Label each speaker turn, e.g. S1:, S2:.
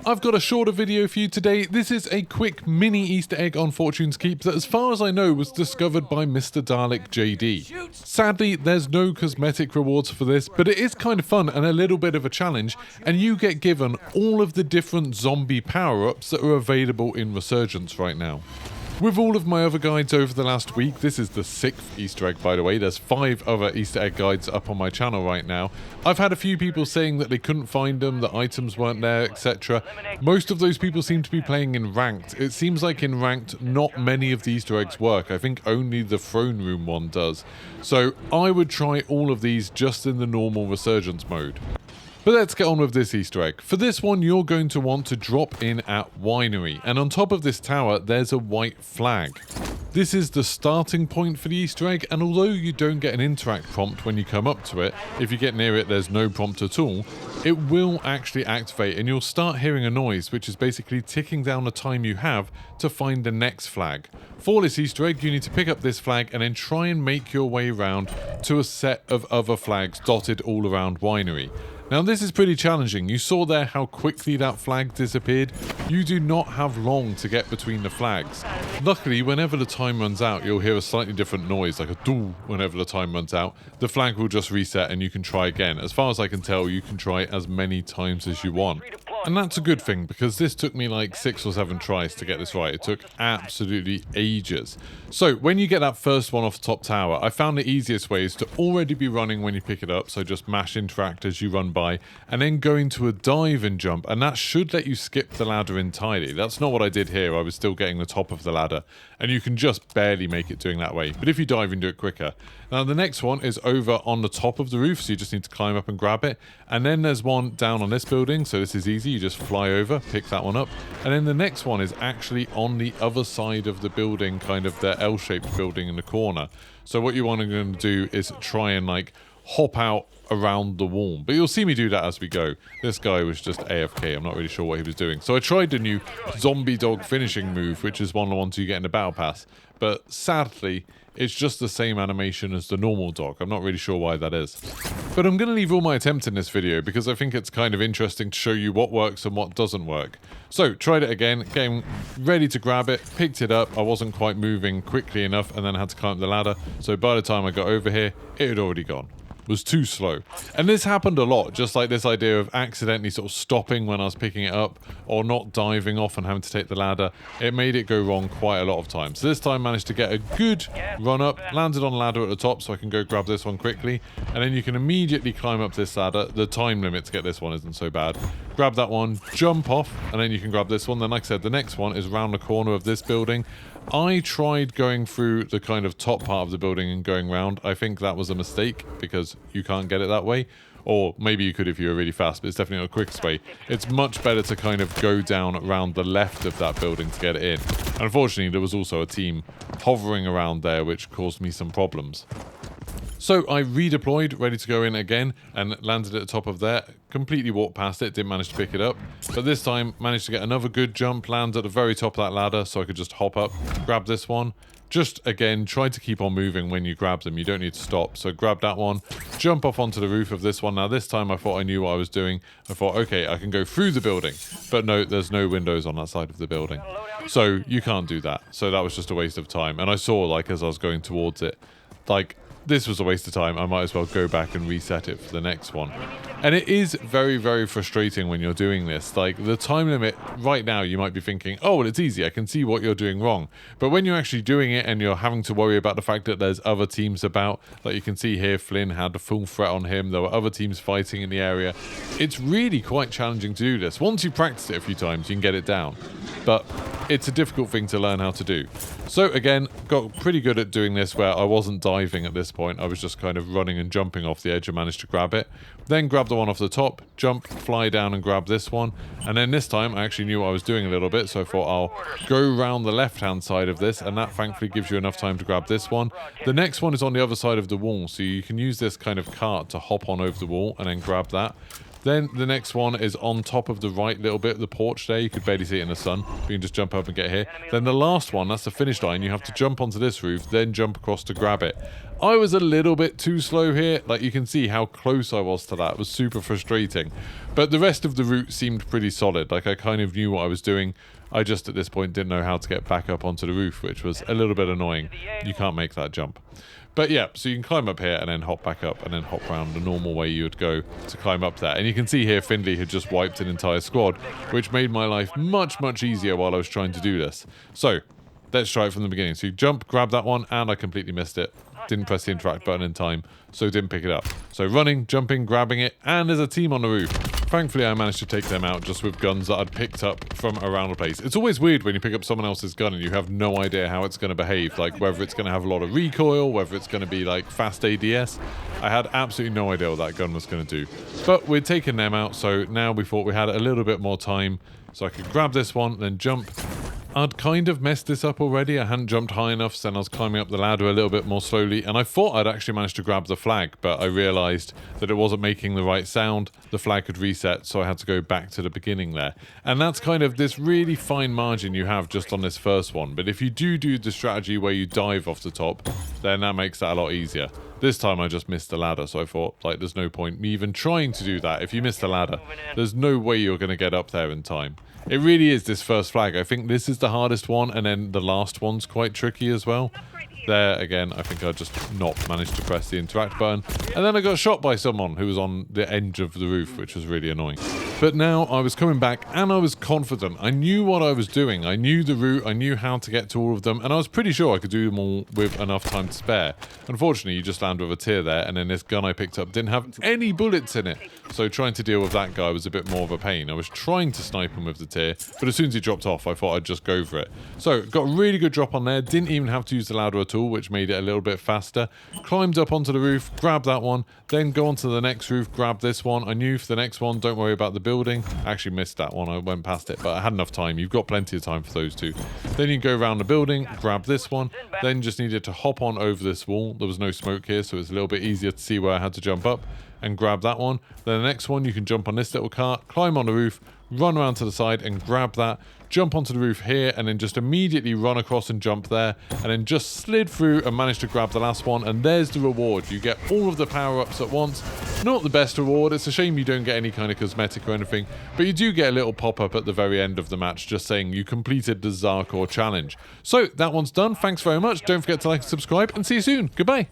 S1: I've got a shorter video for you today. This is a quick mini Easter egg on Fortune's Keep that, as far as I know, was discovered by Mr. Dalek JD. Sadly, there's no cosmetic rewards for this, but it is kind of fun and a little bit of a challenge, and you get given all of the different zombie power-ups that are available in Resurgence right now. With all of my other guides over the last week, this is the 6th Easter egg, by the way. There's 5 other Easter egg guides up on my channel right now. I've had a few people saying that they couldn't find them, that items weren't there, etc. Most of those people seem to be playing in Ranked. It seems like in Ranked, not many of the Easter eggs work. I think only the Throne Room one does. So I would try all of these just in the normal Resurgence mode. But let's get on with this Easter egg. For this one, you're going to want to drop in at Winery, and on top of this tower, there's a white flag. This is the starting point for the Easter egg, and although you don't get an interact prompt when you come up to it, if you get near it, there's no prompt at all, it will actually activate, and you'll start hearing a noise, which is basically ticking down the time you have to find the next flag. For this Easter egg, you need to pick up this flag and then try and make your way around to a set of other flags dotted all around Winery. Now this is pretty challenging. You saw there how quickly that flag disappeared. You do not have long to get between the flags. Luckily, whenever the time runs out, you'll hear a slightly different noise, like a doo whenever the time runs out. The flag will just reset and you can try again. As far as I can tell, you can try as many times as you want. And that's a good thing, because this took me like 6 or 7 tries to get this right. It took absolutely ages. So when you get that first one off the top tower, I found the easiest way is to already be running when you pick it up. So just mash interact as you run by, and then go into a dive and jump, and that should let you skip the ladder entirely. That's not what I did here. I was still getting the top of the ladder, and you can just barely make it doing that way. But if you dive and do it quicker. Now the next one is over on the top of the roof, so you just need to climb up and grab it. And then there's one down on this building, so this is easy. You just fly over, pick that one up, and then the next one is actually on the other side of the building, kind of the L-shaped building in the corner. So what you want to do is try and like hop out around the wall, but you'll see me do that as we go. This guy was just AFK. I'm not really sure what he was doing. So I tried the new zombie dog finishing move, which is one of the ones you get in the battle pass, but sadly it's just the same animation as the normal dog. I'm not really sure why that is. But I'm going to leave all my attempts in this video because I think it's kind of interesting to show you what works and what doesn't work. So, tried it again, getting ready to grab it, picked it up. I wasn't quite moving quickly enough and then I had to climb the ladder. So by the time I got over here, it had already gone. Was too slow. And this happened a lot, just like this idea of accidentally sort of stopping when I was picking it up or not diving off and having to take the ladder. It made it go wrong quite a lot of times. So this time managed to get a good run up, landed on the ladder at the top so I can go grab this one quickly, and then you can immediately climb up this ladder. The time limit to get this one isn't so bad. Grab that one, jump off, and then you can grab this one. Then like I said, the next one is around the corner of this building. I tried going through the kind of top part of the building and going round. I think that was a mistake because you can't get it that way. Or maybe you could if you were really fast, but it's definitely not the quickest way. It's much better to kind of go down around the left of that building to get it in. Unfortunately, there was also a team hovering around there, which caused me some problems. So I redeployed, ready to go in again, and landed at the top of there. Completely walked past it, didn't manage to pick it up. But this time, managed to get another good jump, land at the very top of that ladder, so I could just hop up, grab this one. Just, again, try to keep on moving when you grab them. You don't need to stop. So grab that one, jump off onto the roof of this one. Now, this time I thought I knew what I was doing. I thought, okay, I can go through the building. But no, there's no windows on that side of the building. So you can't do that. So that was just a waste of time. And I saw, like, as I was going towards it, like, this was a waste of time. I might as well go back and reset it for the next one. And it is very, very frustrating when you're doing this. Like, the time limit, right now, you might be thinking, oh, well, it's easy. I can see what you're doing wrong. But when you're actually doing it and you're having to worry about the fact that there's other teams about, like you can see here, Flynn had the full threat on him. There were other teams fighting in the area. It's really quite challenging to do this. Once you practice it a few times, you can get it down. But it's a difficult thing to learn how to do. So again, got pretty good at doing this where I wasn't diving at this point. I was just kind of running and jumping off the edge and managed to grab it. Then grab the one off the top, jump, fly down and grab this one. And then this time I actually knew what I was doing a little bit, so I thought I'll go around the left-hand side of this, and that thankfully gives you enough time to grab this one. The next one is on the other side of the wall, so you can use this kind of cart to hop on over the wall and then grab that. Then the next one is on top of the right little bit of the porch there. You could barely see it in the sun. You can just jump up and get here. Then the last one, that's the finish line. You have to jump onto this roof, then jump across to grab it. I was a little bit too slow here. Like, you can see how close I was to that. It was super frustrating. But the rest of the route seemed pretty solid. Like, I kind of knew what I was doing. I just, at this point, didn't know how to get back up onto the roof, which was a little bit annoying. You can't make that jump. But yeah, so you can climb up here and then hop back up and then hop around the normal way you would go to climb up there. And you can see here Findley had just wiped an entire squad, which made my life much, much easier while I was trying to do this. So, let's try it from the beginning. So you jump, grab that one, and I completely missed it. Didn't press the interact button in time, so didn't pick it up. So running, jumping, grabbing it, and there's a team on the roof. Thankfully, I managed to take them out just with guns that I'd picked up from around the place. It's always weird when you pick up someone else's gun and you have no idea how it's going to behave. Like, whether it's going to have a lot of recoil, whether it's going to be, like, fast ADS. I had absolutely no idea what that gun was going to do. But we'd taken them out, so now we thought we had a little bit more time. So I could grab this one, then jump. I'd kind of messed this up already. I hadn't jumped high enough, so then I was climbing up the ladder a little bit more slowly, and I thought I'd actually managed to grab the flag, but I realised that it wasn't making the right sound. The flag had reset, so I had to go back to the beginning there. And that's kind of this really fine margin you have just on this first one, but if you do the strategy where you dive off the top, then that makes that a lot easier. This time I just missed the ladder, so I thought, like, there's no point me even trying to do that. If you miss the ladder, there's no way you're going to get up there in time. It really is this first flag. I think this is the hardest one, and then the last one's quite tricky as well. There, again, I think I just not managed to press the interact button. And then I got shot by someone who was on the edge of the roof, which was really annoying. But now I was coming back, and I was confident. I knew what I was doing. I knew the route. I knew how to get to all of them. And I was pretty sure I could do them all with enough time to spare. Unfortunately, you just land with a tear there, and then this gun I picked up didn't have any bullets in it. So trying to deal with that guy was a bit more of a pain. I was trying to snipe him with the tear, but as soon as he dropped off, I thought I'd just go for it. So got a really good drop on there. Didn't even have to use the ladder at all, which made it a little bit faster. Climbed up onto the roof, grabbed that one, then go onto the next roof, grab this one. I knew for the next one, don't worry about the building. I actually missed that one. I went past it, but I had enough time. You've got plenty of time for those two. Then you go around the building, grab this one, then just needed to hop on over this wall. There was no smoke here, so it was a little bit easier to see where I had to jump up and grab that one. Then the next one, you can jump on this little cart, climb on the roof, run around to the side and grab that, jump onto the roof here, and then just immediately run across and jump there, and then just slid through and managed to grab the last one, and there's the reward. You get all of the power-ups at once. Not the best reward. It's a shame you don't get any kind of cosmetic or anything, but you do get a little pop-up at the very end of the match just saying you completed the Zarkour challenge. So that one's done. Thanks very much. Don't forget to like and subscribe, and see you soon. Goodbye.